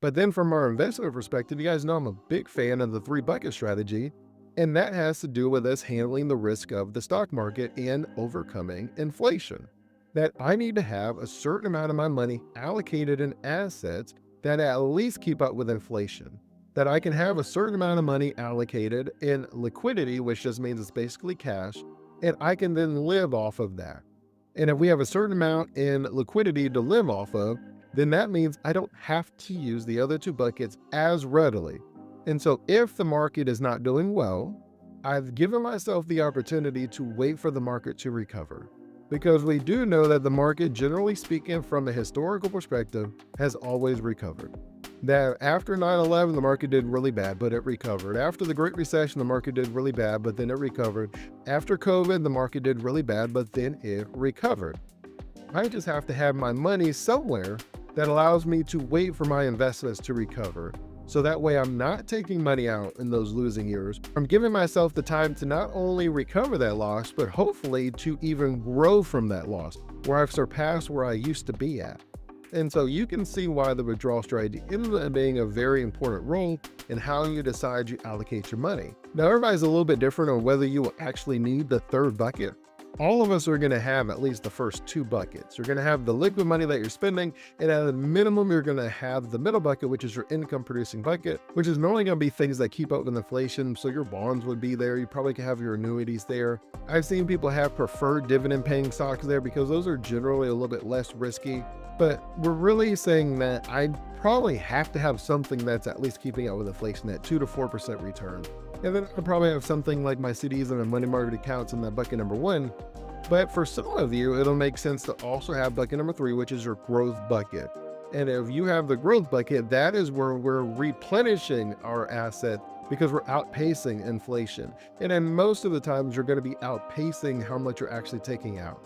But then from our investment perspective, you guys know I'm a big fan of the three bucket strategy. And that has to do with us handling the risk of the stock market and overcoming inflation. That I need to have a certain amount of my money allocated in assets that at least keep up with inflation. That I can have a certain amount of money allocated in liquidity, which just means it's basically cash, and I can then live off of that. And if we have a certain amount in liquidity to live off of, then that means I don't have to use the other two buckets as readily. And so if the market is not doing well, I've given myself the opportunity to wait for the market to recover. Because we do know that the market, generally speaking, from a historical perspective, has always recovered. That after 9/11, the market did really bad, but it recovered. After the Great Recession, the market did really bad, but then it recovered. After COVID, the market did really bad, but then it recovered. I just have to have my money somewhere that allows me to wait for my investments to recover. So that way I'm not taking money out in those losing years. I'm giving myself the time to not only recover that loss, but hopefully to even grow from that loss, where I've surpassed where I used to be at. And so you can see why the withdrawal strategy ends up being a very important role in how you decide you allocate your money. Now, everybody's a little bit different on whether you will actually need the third bucket. All of us are going to have at least the first two buckets. You're going to have the liquid money that you're spending, and at a minimum, you're going to have the middle bucket, which is your income producing bucket, which is normally going to be things that keep up with inflation. So your bonds would be there. You probably could have your annuities there. I've seen people have preferred dividend paying stocks there because those are generally a little bit less risky. But we're really saying that I probably have to have something that's at least keeping up with inflation at 2 to 4% return. And then I'll probably have something like my CDs and my money market accounts in that bucket number one. But for some of you, it'll make sense to also have bucket number three, which is your growth bucket. And if you have the growth bucket, that is where we're replenishing our asset because we're outpacing inflation. And then most of the times, you're going to be outpacing how much you're actually taking out.